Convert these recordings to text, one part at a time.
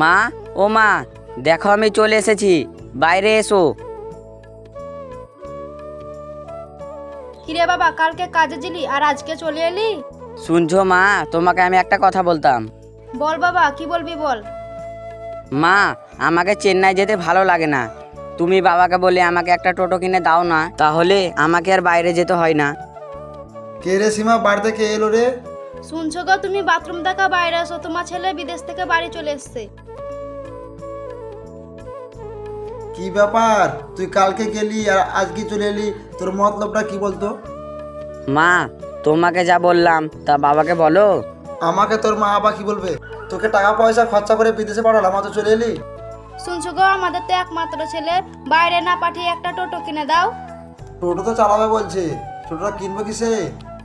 মা, ও মা, দেখো আমি চলে এসেছি, বাইরে এসো। কিরে বাবা, কালকে কাজে ছিলি আর আজকে চলে এলি? শুনছো মা, তোমাকে আমি একটা কথা বলতাম। বল বাবা, কি বলবি বল। মা, আমাকে চেন্নাই যেতে ভালো লাগে না। তুমি বাবাকে বলে আমাকে একটা টোটো কিনে দাও না, তাহলে আমাকে আর বাইরে যেতে হয় না। কে রে সীমা, বাড়িতে কে এলো রে? শুনছো গো, তুমি বাথরুম দেখা বাইরে আসো, তোমার ছেলে বিদেশ থেকে বাড়ি চলে এসছে। কি ব্যাপার, তুই কালকে গেলি আর আজকে চলে এলি, তোর মতলবটা কি বলতো? মা, তোমাকে যা বললাম তা বাবাকে বলো। আমাকে তোর মা বাবা কি বলবে? তোকে টাকা পয়সা খরচা করে বিদেশে পাঠালাম, তো চলে এলি। শুনছো গো, আমাদের তো একমাত্র ছেলে, বাইরে না পাঠিয়ে একটা টোটো কিনে দাও। টোটো তো চালাবে বলছে, টোটোটা কিনবো কিসে?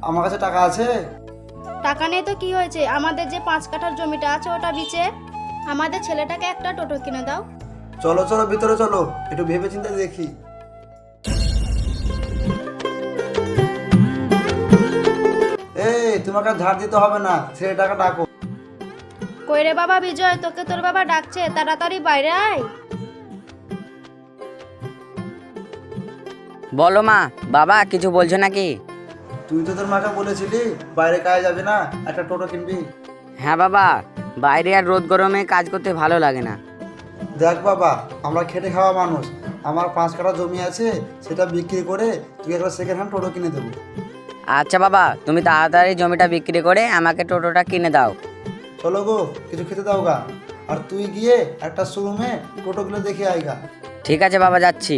আমার কাছে টাকা আছে। টাকা নেই তো কি হয়েছে, আমাদের যে 5 কাঠার জমিটা আছে ওটা বিচে আমাদের ছেলেটাকে একটা টোটো কিনে দাও। চলো চলো ভিতরে চলো, একটু ভেবে চিন্তে দেখি। এই, তোমাকে আর ধার দিতে হবে না, ছেলে টাকা ডাকো। কই রে বাবা বিজয়, তোকে তোর বাবা ডাকছে, তাড়াতাড়ি বাইরে আয়। বলো মা, বাবা কিছু বলছো নাকি? তুই তো তোর মাকে বলেছিলি বাইরে কাজে যাবি না, একটা টোটো কিনবি। হ্যাঁ বাবা, বাইরে আর রোদ গরমে কাজ করতে ভালো লাগে না। দেখ বাবা, আমরা খেটে খাওয়া মানুষ, আমার 5 কাঠা জমি আছে, সেটা বিক্রি করে তুই একটা সেকেন্ড হ্যান্ড টোটো কিনে দেবো। আচ্ছা বাবা, তুমি তাড়াতাড়ি জমিটা বিক্রি করে আমাকে টোটোটা কিনে দাও। চলো গো, কিছু খেতে দাও গা। আর তুই গিয়ে একটা শোরুমে টোটোগুলো দেখে আইগা। ঠিক আছে বাবা, যাচ্ছি।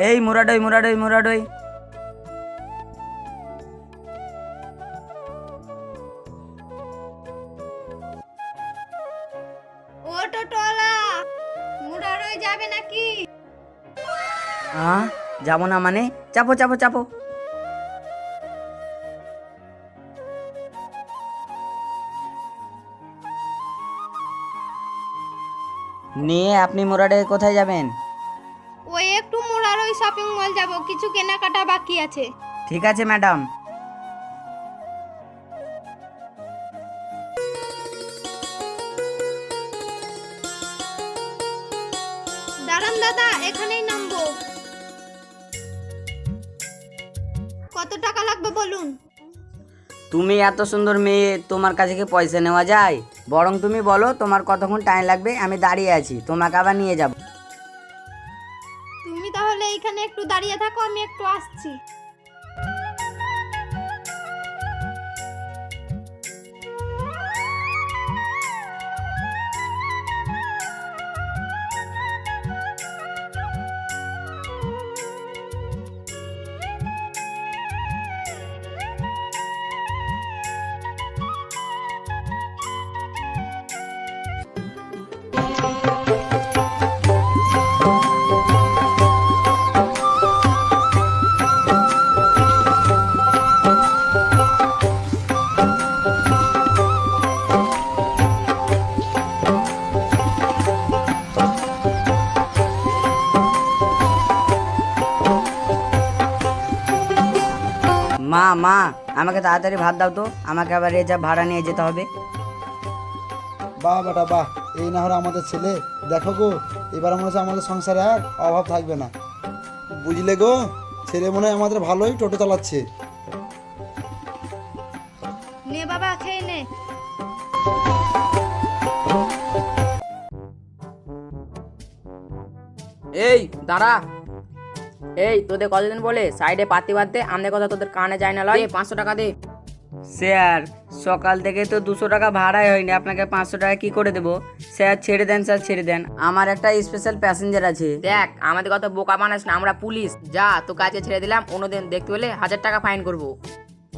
এই মুরাডই মুরাডই মুরাডই। ও টোটোলা, মুরারই যাবে নাকি? হ্যাঁ, যাবো না মানে? চাপো চাপো চাপো। নিয়ে আপনি মুরাডে কোথায় যাবেন? ওই একটু মুরারই শপিং মল যাব, কিছু কেনাকাটা বাকি আছে। ঠিক আছে ম্যাডাম। দাঁড়ান দাদা, এখানেই নামবো। কত টাকা লাগবে বলুন? তুমি এত সুন্দর মেয়ে, তোমার কাছে কি পয়সা নেওয়া যায়? বরং তুমি বলো তোমার কতক্ষণ টাইম লাগবে, আমি দাঁড়িয়ে আছি, তোমাকে আবার নিয়ে যাব। তুমি তাহলে এইখানে একটু দাঁড়িয়ে থাকো, আমি একটু আসছি। মা মা, আমাকে তাড়াতাড়ি ভাত দাও তো, আমাকে আবার রিজার্ভ ভাড়া নিয়ে যেতে হবে। বাহ বেটা বাহ, এই না হলে আমাদের ছেলে। দেখো গো, এবার মনে হচ্ছে আমাদের সংসারে আর অভাব থাকবে না। বুঝলে গো, ছেলে মনে হয় আমাদের ভালোই টোটো চালাচ্ছে। নে বাবা, খেয়ে নে। এই দাঁড়া, এই তোদের কতদিন বলে সাইডে পাতি বাঁধতে, আমাদের কথা তোদের কানে যায় না? লয় 500 টাকা দে। স্যার, সকাল থেকে তো 200 টাকা ভাড়াই হয়নি, আপনাকে 500 টাকা কি করে দেবো? স্যার ছেড়ে দেন, স্যার ছেড়ে দেন, আমার একটা স্পেশাল প্যাসেঞ্জার আছে। দেখ, আমাদের কথা বোকা বানাস না, আমরা পুলিশ। যা, তো কাজে ছেড়ে দিলাম, অন্যদিন দেখতে হলে 1000 টাকা ফাইন করবো।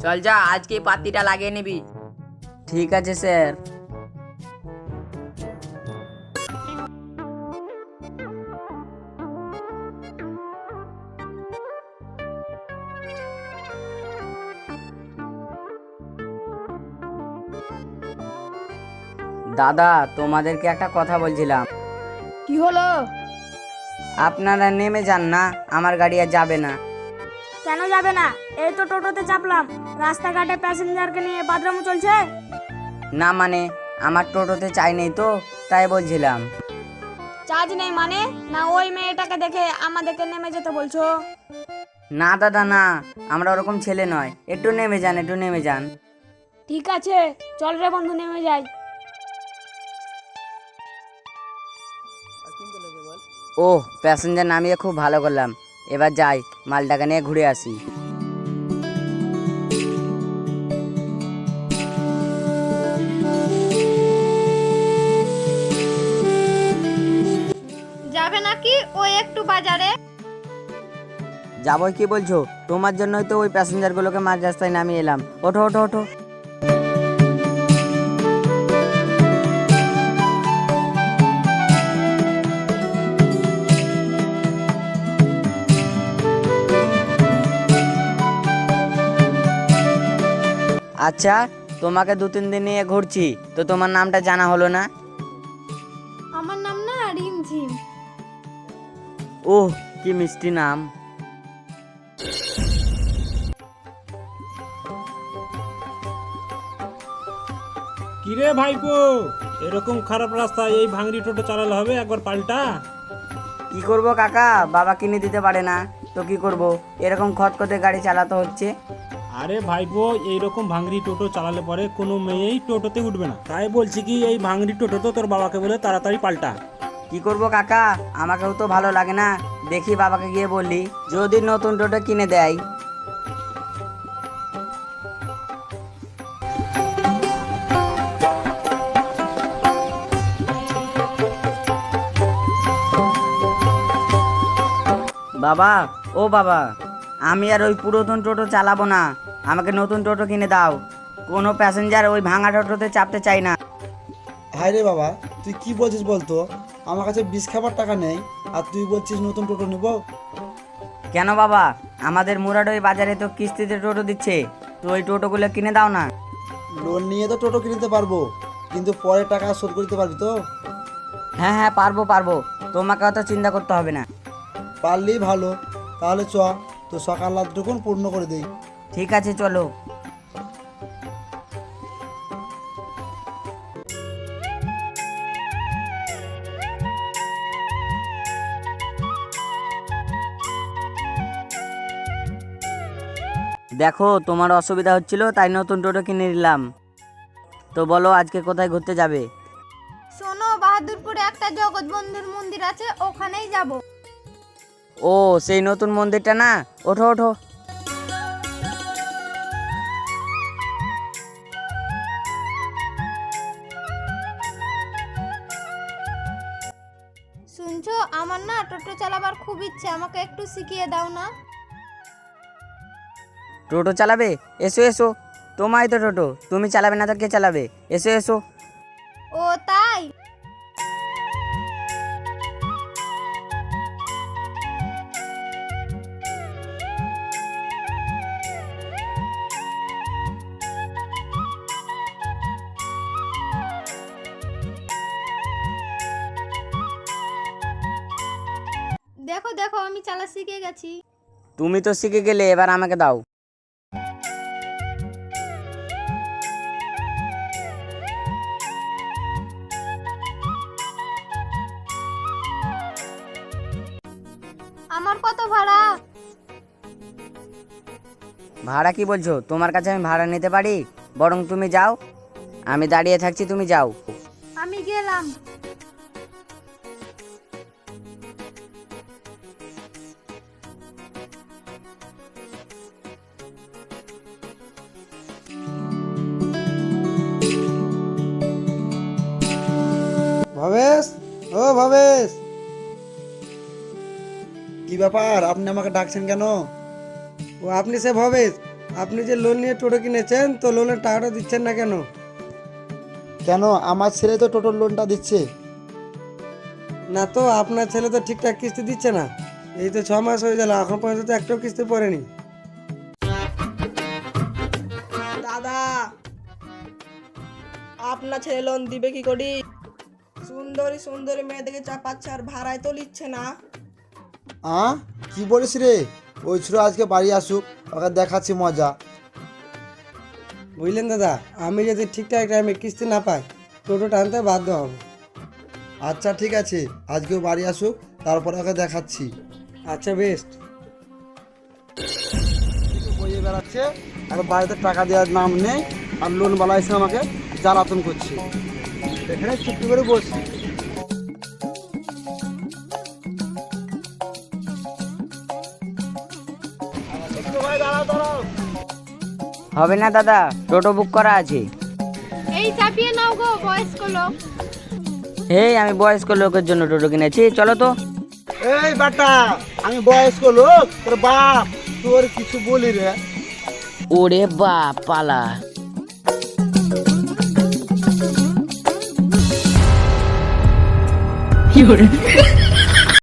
চল যা, আজকে পাতিটা লাগিয়ে নিবি। ঠিক আছে স্যার। দাদা তোমাদেরকে একটা কথা বলছিলাম। কি হলো? আপনারা নেমে যান না, আমার গাড়ি আর যাবে না। কেন যাবে না? এই তো টোটোতে চাপলাম, রাস্তাঘাটে প্যাসেঞ্জারকে নিয়ে বাথরুম চলছে। না মানে আমার টোটোতে চাই নেই তো, তাই বলছিলাম। চার্জ নেই মানে? না ওই মেয়েটাকে দেখে আমাদেরকে নেমে যেতে বলছো? না দাদা না, আমরা ওরকম ছেলে নয়, একটু নেমে যান, একটু নেমে যান। ঠিক আছে, চল রে বন্ধু, নেমে যাই। ওহ, প্যাসেঞ্জার নামিয়ে খুব ভালো করলাম। এবার যাই, মালটাকে নিয়ে ঘুরে আসি। যাবে নাকি ওই একটু বাজারে? যাবো কি বলছো? তোমার জন্যই তো ওই প্যাসেঞ্জারগুলোকে মাঝ রাস্তায় নামিয়ে এলাম। ওঠো ওঠো ওঠো। আচ্ছা, তোমাকে 2-3 দিন নিয়ে ঘুরছি, তো তোমার নামটা জানা হলো না? আমার নাম না রিমঝিম। ওহ, কি মিষ্টি নাম। কিরে ভাইপো, এরকম খারাপ রাস্তায় এই ভাঙড়ি টোটো চালালে হবে? একবার পাল্টা। কি করব কাকা, বাবা কিনে দিতে পারে না, তো কি করব, এরকম খটখটে গাড়ি চালাতে হচ্ছে। আরে ভাইপো, এইরকম ভাঙড়ি টোটো চালালে পরে কোনো মেয়েই টোটোতে উঠবে না। তাই বলছি কি, এই ভাঙড়ি টোটো তো তোর বাবাকে বলে তাড়াতাড়ি পাল্টা। কি করব কাকা, আমাকেও তো ভালো লাগে না। দেখি বাবাকে গিয়ে বললি, যদি নতুন টোটো কিনে দেয়। বাবা, ও বাবা, আমি আর ওই পুরাতন টোটো চালাবো না, আমাকে নতুন টোটো কিনে দাও। কোনো প্যাসেঞ্জার ওই ভাঙা টোটোতে চাপতে চাই না। হায় রে বাবা, তুই কি বলছিস বলতো? আমার কাছে বিষ খাবার টাকা নেই, আর তুই বলছিস নতুন টোটো নেব? কেন বাবা, আমাদের মুরাডই বাজারে তো কিস্তিতে টোটো দিচ্ছে, তো ওই টোটোগুলো কিনে দাও না। লোন নিয়ে তো টোটো কিনতে পারবো, কিন্তু পরে টাকা শোধ করতে পারবি তো? হ্যাঁ হ্যাঁ, পারবো পারবো, তোমাকে অত চিন্তা করতে হবে না। পারলেই ভালো, তাহলে চ, তো সকাল রাতটুকুন পূর্ণ করে দেই। ঠিক আছে, চলো। দেখো তোমার অসুবিধা হচ্ছিল, তাই নতুন টোটো কিনে নিলাম। তো বলো আজকে কোথায় ঘুরতে যাবে? শোনো, বাহাদুরপুরে একটা জগৎ বন্ধুর মন্দির আছে, ওখানেই যাব। ও, সেই নতুন মন্দিরটা না, ওঠো ওঠো। শুনছো, আমার না টোটো চালাবার খুব ইচ্ছে, আমাকে একটু শিখিয়ে দাও না। টোটো চালাবে? এসো এসো, তোমায় তো টোটো, তুমি চালাবে না তো কে চালাবে? এসো এসো। ও তাই? দেখো দেখো, আমি চালা শিখে গেছি। তুমি তো শিখে গেলে, এবার আমাকে দাও। আমার কত ভাড়া? ভাড়া কি বলছো? তোমার কাছে আমি ভাড়া নিতে পারি? বরং তুমি যাও, আমি দাঁড়িয়ে থাকছি, তুমি যাও। আমি গেলাম। ভবেশ, ও ভবেশ, কি ব্যাপার, আপনি আমাকে ডাকছেন কেন? ও আপনি সে ভবেশ, আপনি যে লোন নিয়ে টোটো কিনেছেন, তো লোনের টাকাটা দিচ্ছেন না কেন? কেন, আমার ছেলে তো টোটোর লোনটা দিচ্ছে। না তো, আপনার ছেলে তো ঠিকঠাক কিস্তি দিচ্ছে না। এই তো 6 মাস হয়ে গেল, এখন পর্যন্ত তো একটাও কিস্তি পড়েনি। দাদা, আপনার ছেলে লোন দিবে কি করি? সুন্দরী সুন্দরী মেয়েদেরকে চাপাচ্ছে আর ভাড়ায় তো নিচ্ছে না। কি বলিস রে? ওই ছিল আজকে বাড়ি আসুক, ওকে দেখাচ্ছি মজা। বুঝলেন দাদা, আমি যদি ঠিকঠাক টাইমে কিস্তি না পাই টোটো টানতে বাধ্য হব। আচ্ছা ঠিক আছে, আজকেও বাড়ি আসুক, তারপরে ওকে দেখাচ্ছি। আচ্ছা বেস্ট। বইয়ে বেড়াচ্ছে আর বাড়িতে টাকা দেওয়ার নাম নেই, আর লোনওয়ালা এসে আমাকে জ্বালাতন করছে। এখানে চুপটি করে বসছি। হবে না দাদা, টোটো বুক করা আছে। এই চাপিয়ে নাও গো বয়স্ক লোক। এই আমি বয়স্ক লোকের জন্য টোটো কিনেছি, চলো তো। এই বাটা, আমি বয়স্ক লোক, তোর বাপ, তোর কিছু বলি রে? ওরে বাপ, পালা। কি করে